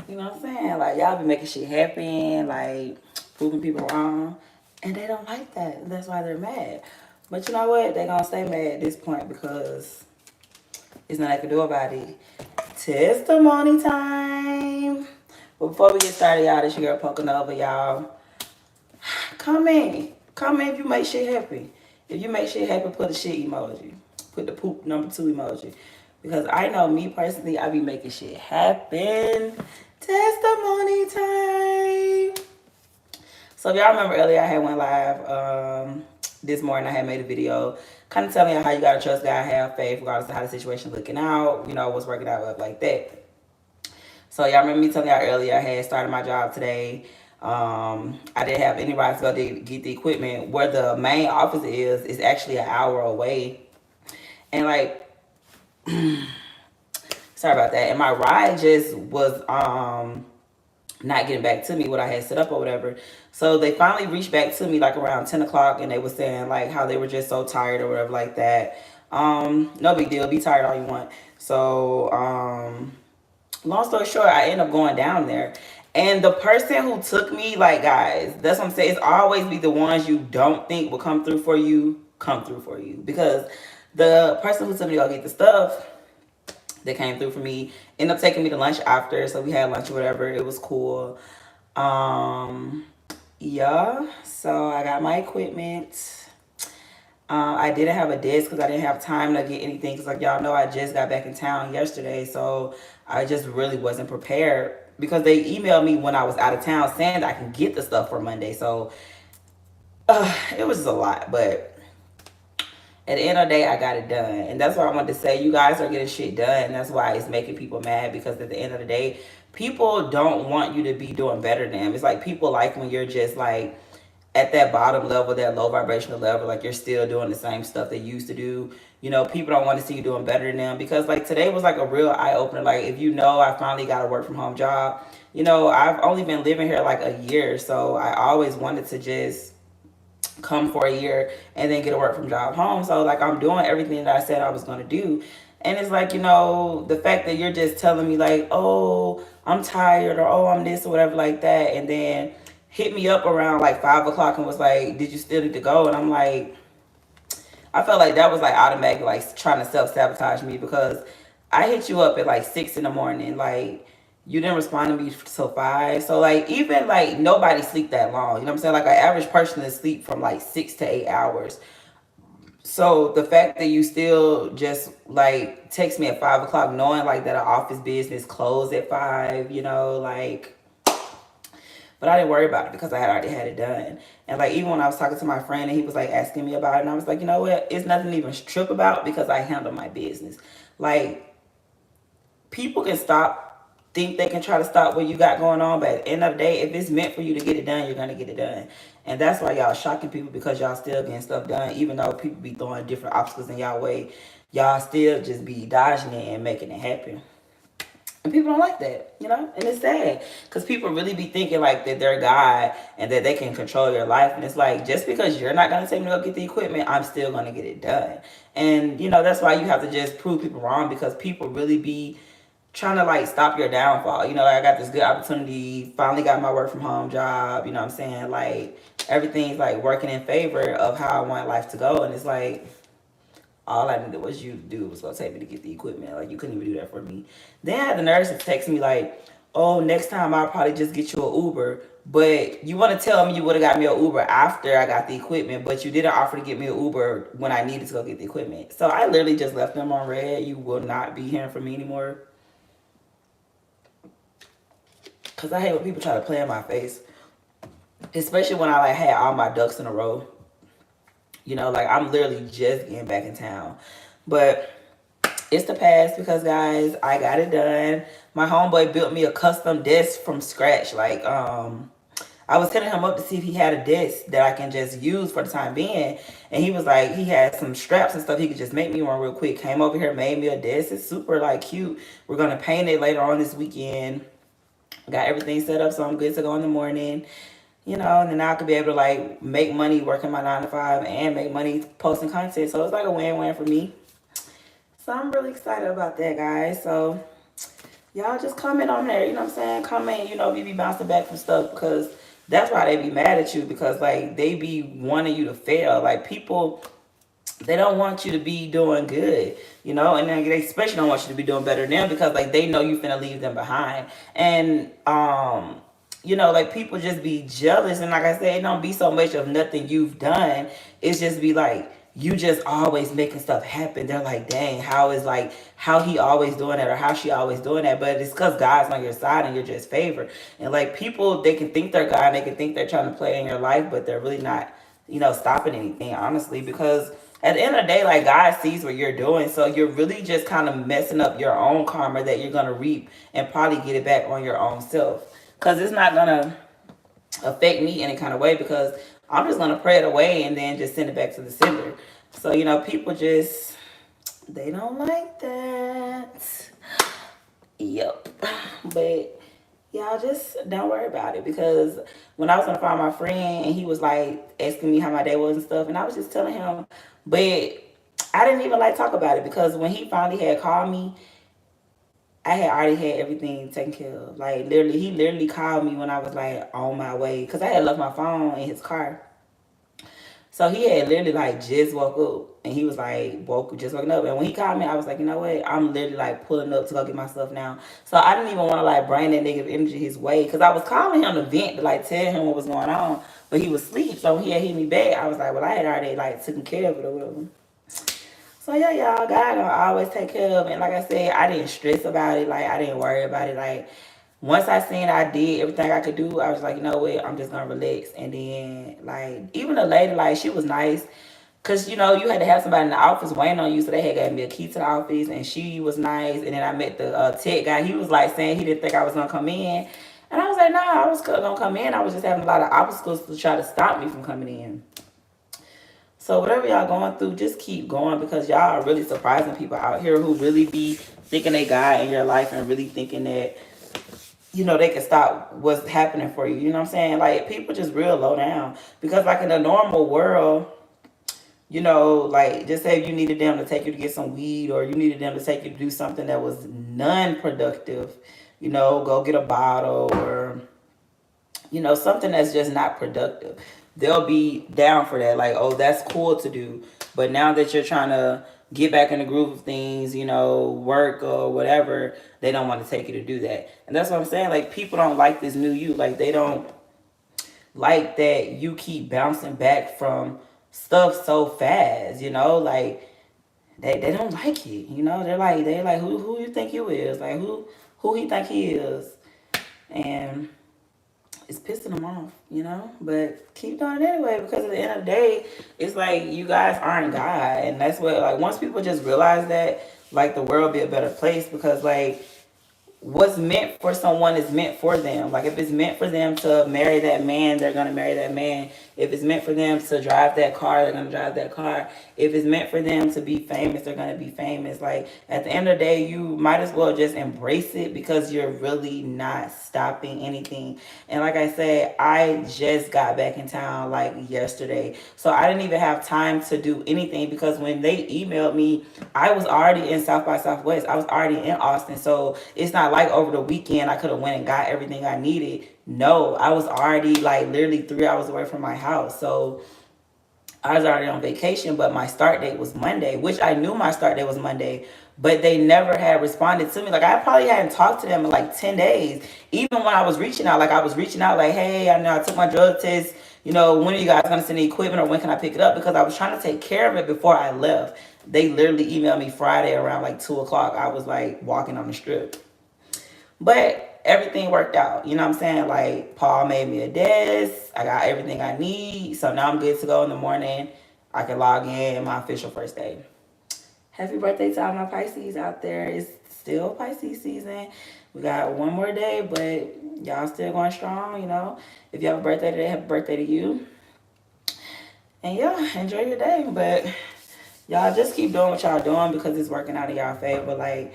You know what I'm saying? Like, y'all be making shit happen, like, proving people wrong. And they don't like that. That's why they're mad. But you know what? They gonna stay mad at this point because there's nothing I can do about it. Testimony time. But before we get started, y'all, this your girl poking over, y'all. Comment if you make shit happy. If you make shit happy, put a shit emoji. Put the poop number 2 emoji. Because I know me personally, I be making shit happen. Testimony time. So if y'all remember earlier, I had went live this morning. I had made a video kind of telling you how you gotta trust God, have faith, regardless of how the situation's looking out. You know what's working out up like that. So y'all remember me telling y'all earlier I had started my job today. I didn't have any rides to go to get the equipment. Where the main office is actually an hour away. And like, sorry about that. And my ride just was not getting back to me what I had set up or whatever. So they finally reached back to me like around 10 o'clock and they were saying like how they were just so tired or whatever like that. No big deal. Be tired all you want. So long story short, I ended up going down there. And the person who took me, like, guys, that's what I'm saying. It's always be the ones you don't think will come through for you, come through for you. Because the person who took me to go get the stuff that came through for me ended up taking me to lunch after. So we had lunch or whatever. It was cool. Um, yeah. So I got my equipment. I didn't have a desk because I didn't have time to get anything. Because like y'all know, I just got back in town yesterday. So I just really wasn't prepared. Because they emailed me when I was out of town saying that I can get the stuff for Monday. So it was just a lot. But at the end of the day, I got it done. And that's what I wanted to say. You guys are getting shit done. And that's why it's making people mad. Because at the end of the day, people don't want you to be doing better than them. It's like people like when you're just like at that bottom level, that low vibrational level, like you're still doing the same stuff they used to do. You know, people don't want to see you doing better than them because like today was like a real eye opener. Like if you know, I finally got a work from home job. You know, I've only been living here like a year, so I always wanted to just come for a year and then get a work from job home. So like I'm doing everything that I said I was gonna do. And it's like, you know, the fact that you're just telling me like, oh, I'm tired or oh, I'm this or whatever like that, and then hit me up around like 5 o'clock and was like, did you still need to go? And I'm like, I felt like that was like automatic, like trying to self sabotage me because I hit you up at like 6 in the morning. Like you didn't respond to me till 5. So like even like nobody sleep that long. You know what I'm saying? Like an average person is sleep from like 6 to 8 hours. So the fact that you still just like text me at 5 o'clock, knowing like that an office business closed at 5, you know, like but I didn't worry about it because I had already had it done. And like even when I was talking to my friend and he was like asking me about it, and I was like, you know what? It's nothing to even trip about because I handle my business. Like people can think they can try to stop what you got going on, but at the end of the day, if it's meant for you to get it done, you're gonna get it done. And that's why y'all shocking people because y'all still getting stuff done, even though people be throwing different obstacles in y'all way. Y'all still just be dodging it and making it happen. And people don't like that, you know? And it's sad because people really be thinking like that they're God and that they can control your life. And it's like, just because you're not going to take me to go get the equipment, I'm still going to get it done. And, you know, that's why you have to just prove people wrong because people really be trying to like stop your downfall. You know, like, I got this good opportunity, finally got my work from home job, you know what I'm saying? Like, everything's like working in favor of how I want life to go. And it's like, all I needed was you to do was go take me to get the equipment. Like you couldn't even do that for me. Then I had the nurse text me like, "Oh, next time I'll probably just get you an Uber." But you want to tell me you would have got me an Uber after I got the equipment, but you didn't offer to get me an Uber when I needed to go get the equipment. So I literally just left them on red. You will not be hearing from me anymore. Cause I hate when people try to play in my face, especially when I like had all my ducks in a row. You know, like I'm literally just getting back in town, but it's the past because guys, I got it done. My homeboy built me a custom desk from scratch. Like, I was hitting him up to see if he had a desk that I can just use for the time being. And he was like, he had some straps and stuff. He could just make me one real quick. Came over here, made me a desk. It's super like cute. We're gonna paint it later on this weekend. Got everything set up so I'm good to go in the morning. You know, and then I could be able to like make money working my 9 to 5 and make money posting content. So it's like a win-win for me. So I'm really excited about that, guys. So y'all just comment on there, you know what I'm saying? Comment, we be bouncing back from stuff because that's why they be mad at you because like they be wanting you to fail. Like people, they don't want you to be doing good, and then they especially don't want you to be doing better than them because like they know you finna leave them behind. And like people just be jealous, and like I said, it don't be so much of nothing you've done. It's just be like you just always making stuff happen. They're like, dang, how he always doing that or how she always doing that. But it's because God's on your side and you're just favored. And like people, they can think they're God, they can think they're trying to play in your life, but they're really not, stopping anything, honestly, because at the end of the day, like God sees what you're doing. So you're really just kind of messing up your own karma that you're gonna reap and probably get it back on your own self. Cause it's not gonna affect me any kind of way because I'm just gonna pray it away and then just send it back to the sender. So, people just they don't like that. Yep. But y'all just don't worry about it because when I was on the phone with my friend and he was like asking me how my day was and stuff, and I was just telling him, but I didn't even like talk about it because when he finally had called me, I had already had everything taken care of. Like literally, he literally called me when I was like on my way because I had left my phone in his car. So he had literally like just woke up and he was like just waking up. And when he called me, I was like, you know what? I'm literally like pulling up to go get my stuff now. So I didn't even want to like bring that negative energy his way because I was calling him to vent to like tell him what was going on. But he was asleep. So when he had hit me back, I was like, well, I had already like taken care of it or whatever. So yeah, y'all, God gonna always take care of it. And like I said, I didn't stress about it. Like I didn't worry about it. Like once I seen I did everything I could do, I was like, you know what, I'm just gonna relax. And then like even the lady, like she was nice. Cause you had to have somebody in the office waiting on you, so they had gave me a key to the office, and she was nice. And then I met the tech guy. He was like saying he didn't think I was gonna come in, and I was like, nah, I was gonna come in. I was just having a lot of obstacles to try to stop me from coming in. So whatever y'all going through, just keep going because y'all are really surprising people out here who really be thinking they God in your life and really thinking that they can stop what's happening for you. You know what I'm saying? Like people just real low down because like in the normal world, like just say if you needed them to take you to get some weed or you needed them to take you to do something that was non-productive, go get a bottle or something that's just not productive. They'll be down for that. Like, oh, that's cool to do. But now that you're trying to get back in the groove of things, work or whatever, they don't want to take you to do that. And that's what I'm saying. Like, people don't like this new you. Like, they don't like that you keep bouncing back from stuff so fast, like they don't like it, they're like who you think you is, like who he think he is, and it's pissing them off. But keep doing it anyway because at the end of the day, it's like you guys aren't God, and that's what like once people just realize that, like the world will be a better place because like what's meant for someone is meant for them. Like if it's meant for them to marry that man, they're gonna marry that man. If it's meant for them to drive that car, they're gonna drive that car. If it's meant for them to be famous, they're gonna be famous. Like at the end of the day, you might as well just embrace it because you're really not stopping anything. And like I said, I just got back in town like yesterday. So I didn't even have time to do anything because when they emailed me, I was already in South by Southwest. I was already in Austin. So it's not like over the weekend I could have went and got everything I needed. No, I was already like literally 3 hours away from my house. So I was already on vacation, but my start date was Monday, which I knew my start date was Monday, but they never had responded to me. Like I probably hadn't talked to them in like 10 days. Even when I was reaching out, like I was reaching out like, hey, I know I took my drug test. When are you guys gonna send the equipment or when can I pick it up? Because I was trying to take care of it before I left. They literally emailed me Friday around like 2 o'clock. I was like walking on the strip. But everything worked out. You know what I'm saying? Like Paul made me a desk. I got everything I need. So now I'm good to go in the morning. I can log in my official first day. Happy birthday to all my Pisces out there. It's still Pisces season. We got one more day, but y'all still going strong. If you have a birthday today, happy birthday to you. And yeah, enjoy your day. But y'all just keep doing what y'all doing because it's working out in y'all favor. Like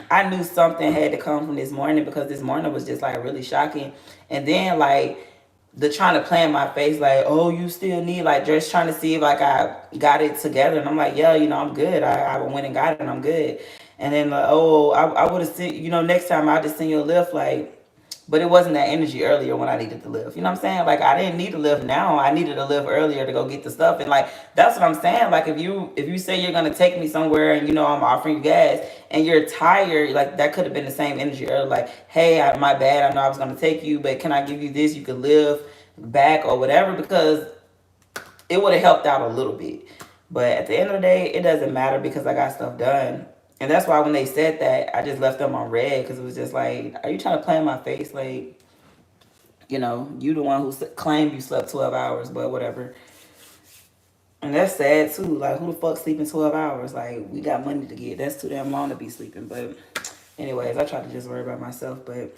I knew something had to come from this morning because this morning was just like really shocking. And then like the trying to play in my face like, oh, you still need like just trying to see if like I got it together. And I'm like, yeah, I'm good. I went and got it and I'm good. And then like, oh, I would have sent, next time I just send you a lift, like, but it wasn't that energy earlier when I needed to live. You know what I'm saying? Like I didn't need to live now. I needed to live earlier to go get the stuff. And like that's what I'm saying. Like if you say you're gonna take me somewhere and I'm offering you gas and you're tired, like that could have been the same energy earlier. Like, hey, my bad. I know I was gonna take you, but can I give you this? You could live back or whatever because it would have helped out a little bit. But at the end of the day, it doesn't matter because I got stuff done. And that's why when they said that, I just left them on red because it was just like, are you trying to play in my face? Like, you the one who claimed you slept 12 hours, but whatever. And that's sad too. Like, who the fuck sleeping 12 hours? Like, we got money to get. That's too damn long to be sleeping. But, anyways, I try to just worry about myself. But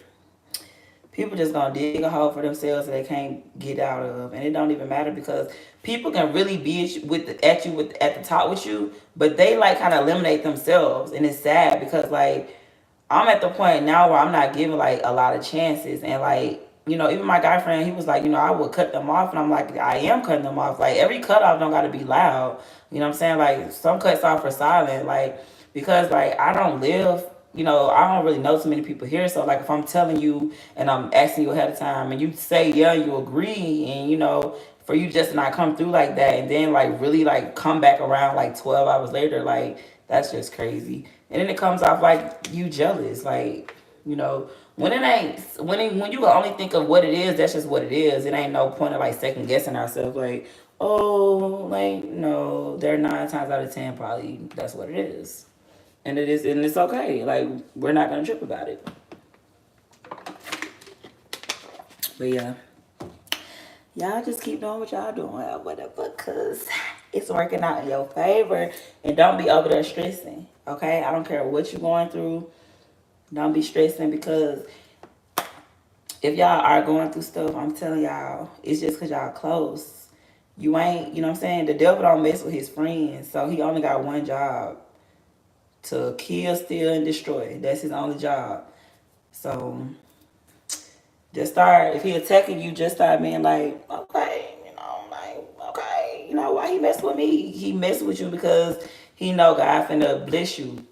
people just gonna dig a hole for themselves that they can't get out of, and it don't even matter because people can really be at the top with you, but they like kind of eliminate themselves, and it's sad because like I'm at the point now where I'm not giving like a lot of chances, and like even my guy friend, he was like, I would cut them off, and I'm like, I am cutting them off. Like every cutoff don't gotta be loud. You know what I'm saying? Like some cuts off are silent, like because like I don't live. I don't really know too many people here. So, like, if I'm telling you and I'm asking you ahead of time and you say, yeah, you agree, and, for you just to not come through like that and then, like, really, like, come back around, like, 12 hours later, like, that's just crazy. And then it comes off like you jealous. Like, when it ain't, when you can only think of what it is, that's just what it is. It ain't no point of, like, second guessing ourselves. Like, oh, like, no, they're 9 times out of 10, probably that's what it is. And it is, and it's okay. Like we're not gonna trip about it. But yeah, y'all just keep doing what y'all doing, whatever, cause it's working out in your favor. And don't be over there stressing. Okay, I don't care what you're going through. Don't be stressing because if y'all are going through stuff, I'm telling y'all, it's just cause y'all close. You ain't, what I'm saying? The devil don't mess with his friends, so he only got one job. To kill, steal, and destroy. That's his only job. So just start, if he attacking you, just start being like, okay, like, okay, why he mess with me? He mess with you because he know God finna bless you.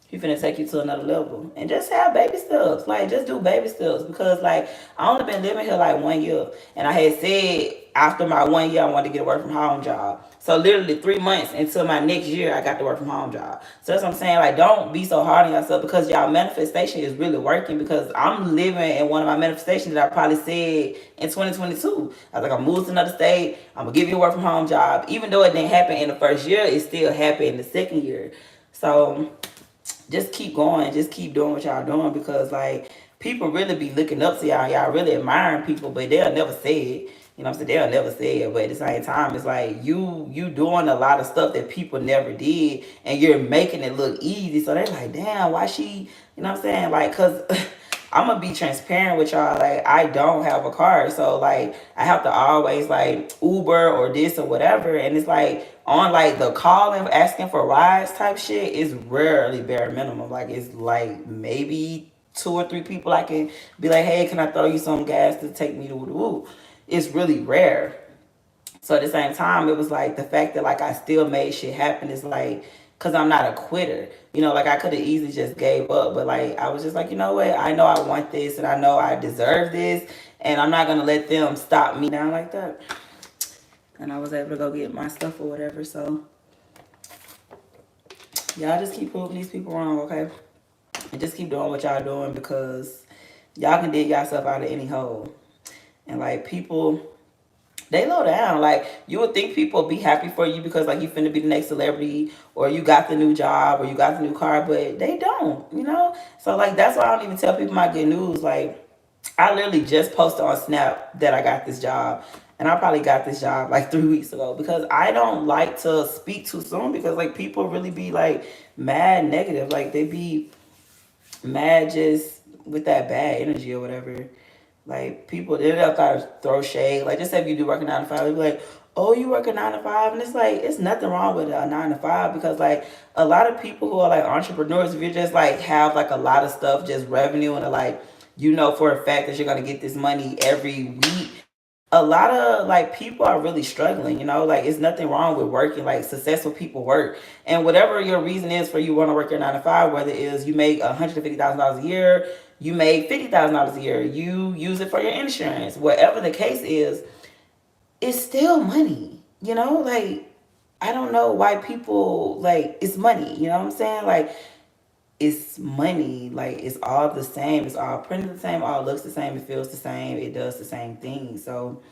He finna take you to another level. And just have baby steps. Like, just do baby steps. Because, like, I only been living here, like, 1 year. And I had said after my 1 year, I wanted to get a work from home job. So, literally 3 months until my next year, I got the work from home job. So, that's what I'm saying. Like, don't be so hard on yourself because y'all manifestation is really working. Because I'm living in one of my manifestations that I probably said in 2022. I was like, I'm moving to another state. I'm going to give you a work from home job. Even though it didn't happen in the first year, it still happened in the second year. So just keep going, just keep doing what y'all doing because like people really be looking up to y'all. Y'all really admiring people, but they'll never say it. You know what I'm saying? They'll never say it. But at the same time, it's like you doing a lot of stuff that people never did and you're making it look easy. So they're like, damn, why she, you know what I'm saying? Like, cause I'm gonna be transparent with y'all. Like, I don't have a car, so like I have to always like Uber or this or whatever. And it's like on like the calling, asking for rides type shit is rarely bare minimum. Like it's like maybe 2 or 3 people I can be like, hey, can I throw you some gas to take me to woo? It's really rare. So at the same time, it was like the fact that like I still made shit happen is like, cause I'm not a quitter. Like I could have easily just gave up, but like I was just like, you know what? I know I want this and I know I deserve this, and I'm not gonna let them stop me down like that. And I was able to go get my stuff or whatever. So y'all just keep proving these people wrong, okay? And just keep doing what y'all doing because y'all can dig yourself out of any hole. And like people, they low down. Like you would think people be happy for you because like you finna be the next celebrity or you got the new job or you got the new car, but they don't. So like that's why I don't even tell people my good news. Like I literally just posted on Snap that I got this job. And I probably got this job like 3 weeks ago because I don't like to speak too soon because like people really be like mad negative. Like they be mad just with that bad energy or whatever. Like people, they'll try to throw shade. Like just say if you do work a 9 to 5, they'll be like, "Oh, you work a 9 to 5," and it's like it's nothing wrong with a 9 to 5 because like a lot of people who are like entrepreneurs, if you just like have like a lot of stuff, just revenue and like for a fact that you're gonna get this money every week, a lot of like people are really struggling, you know, like it's nothing wrong with working. Like successful people work, and whatever your reason is for you want to work your 9 to 5, whether it is you make $150,000 a year, you make $50,000 a year, you use it for your insurance, whatever the case is, it's still money, you know. Like I don't know why people, like, it's money, you know what I'm saying? Like it's money. Like it's all the same, it's all printed the same, all looks the same, it feels the same, it does the same thing. So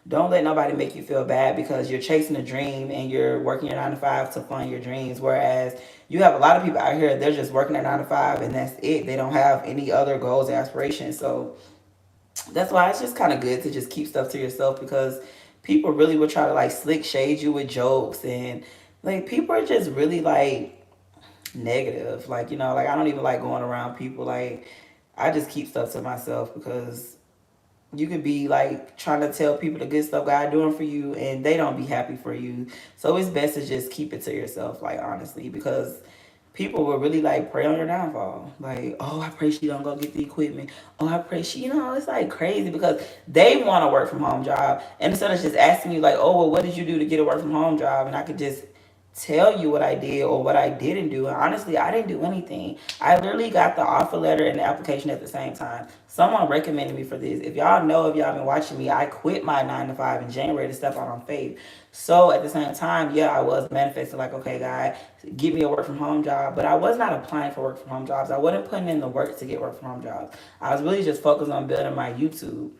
don't let nobody make you feel bad because you're chasing a dream and you're working your 9 to 5 to fund your dreams. Whereas you have a lot of people out here, they're just working their 9 to 5 and that's it. They don't have any other goals and aspirations. So that's why it's just kind of good to just keep stuff to yourself, because people really will try to like slick shade you with jokes, and like people are just really like negative. Like, you know, like I don't even like going around people. Like I just keep stuff to myself, because you could be like trying to tell people the good stuff God doing for you and they don't be happy for you. So it's best to just keep it to yourself, like honestly, because people will really like pray on your downfall. Like, oh, I pray she don't go get the equipment. Oh, I pray she, you know, it's like crazy because they want a work from home job. And instead of just asking you like, oh, well, what did you do to get a work from home job? And I could just tell you what I did or what I didn't do. And honestly, I didn't do anything. I literally got the offer letter and the application at the same time. Someone recommended me for this. If y'all know, if y'all been watching me, I quit my 9 to 5 in January to step out on faith. So at the same time, yeah, I was manifesting like, okay, God, give me a work from home job. But I was not applying for work from home jobs. I wasn't putting in the work to get work from home jobs. I was really just focused on building my YouTube.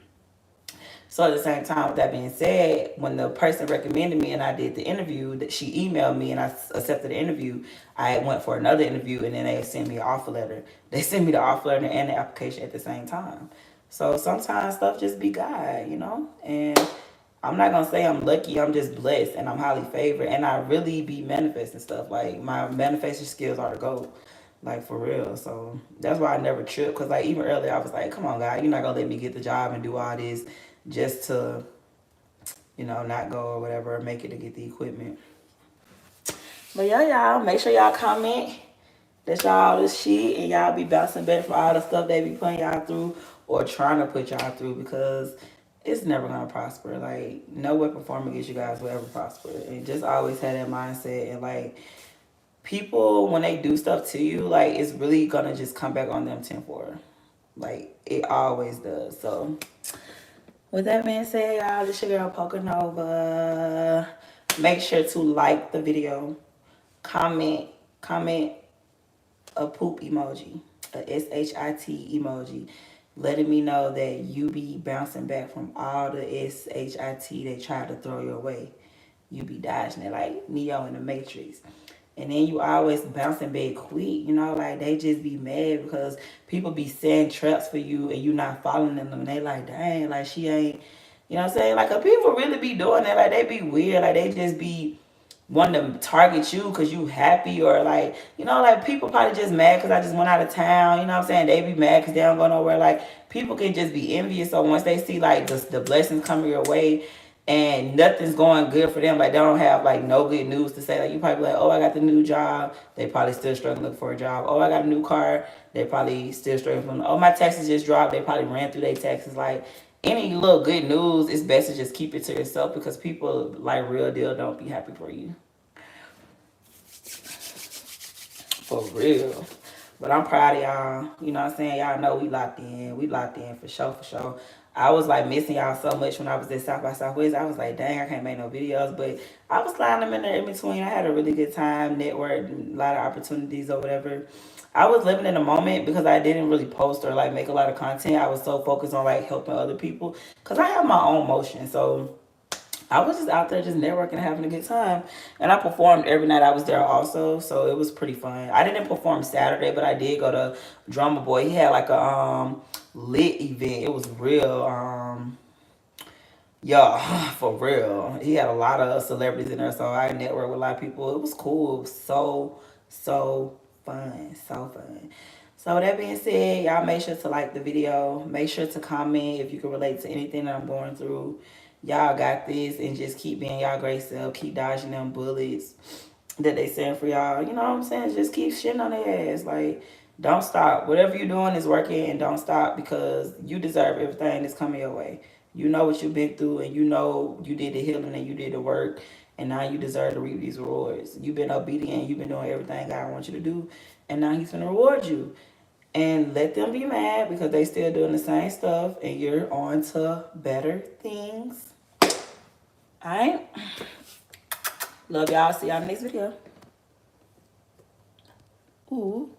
So at the same time, with that being said, when the person recommended me and I did the interview, that she emailed me and I accepted the interview, I went for another interview and then they sent me an offer letter. They sent me the offer letter and the application at the same time. So sometimes stuff just be God, you know? And I'm not gonna say I'm lucky, I'm just blessed and I'm highly favored, and I really be manifesting stuff. Like my manifestation skills are the gold. Like for real. So that's why I never trip. Cause like even earlier I was like, come on God, you're not gonna let me get the job and do all this just to, you know, not go or whatever, or make it to get the equipment. But yeah, y'all, make sure y'all comment that y'all this shit and y'all be bouncing back for all the stuff they be putting y'all through or trying to put y'all through, because it's never gonna prosper. Like no weapon formed against you guys will ever prosper. And just always have that mindset. And like people, when they do stuff to you, like it's really gonna just come back on them tenfold. Like it always does. So with that being said, y'all, this your girl Pocanova. Make sure to like the video, comment a poop emoji, a SHIT emoji, letting me know that you be bouncing back from all the SHIT they try to throw your way. You be dodging it like Neo in the Matrix. And then you always bouncing back quick, you know, like they just be mad because people be setting traps for you and you not following them. And they like, dang, like she ain't, you know what I'm saying? Like people really be doing that. Like they be weird. Like they just be wanting to target you because you happy, or like, you know, like people probably just mad because I just went out of town, you know what I'm saying? They be mad because they don't go nowhere. Like people can just be envious. So once they see like the blessings coming your way and nothing's going good for them, like they don't have like no good news to say, like you probably like, oh, I got the new job, they probably still struggling looking for a job. Oh, I got a new car, they probably still struggling from, oh, my taxes just dropped, they probably ran through their taxes. Like any little good news, it's best to just keep it to yourself, because people like real deal don't be happy for you. For real. But I'm proud of y'all. You know what I'm saying? Y'all know we locked in. We locked in for sure, for sure. I was like missing y'all so much when I was at South by Southwest. I was like, dang, I can't make no videos. But I was sliding them in there in between. I had a really good time, networked, a lot of opportunities or whatever. I was living in the moment because I didn't really post or like make a lot of content. I was so focused on like helping other people because I have my own motion. So I was just out there just networking, having a good time. And I performed every night I was there also, so it was pretty fun. I didn't perform Saturday, but I did go to Drummer Boy. He had like a lit event. It was real yeah, for real. He had a lot of celebrities in there, so I networked with a lot of people. It was cool. It was so fun. So fun. So with that being said, y'all make sure to like the video. Make sure to comment if you can relate to anything that I'm going through. Y'all got this, and just keep being y'all great self. Keep dodging them bullets that they send for y'all. You know what I'm saying? Just keep shitting on their ass. Like, don't stop. Whatever you're doing is working, and don't stop, because you deserve everything that's coming your way. You know what you've been through, and you know you did the healing and you did the work, and now you deserve to reap these rewards. You've been obedient, you've been doing everything God wants you to do, and now He's gonna reward you. And let them be mad because they still doing the same stuff, and you're on to better things. Alright? Love y'all. See y'all in the next video. Ooh.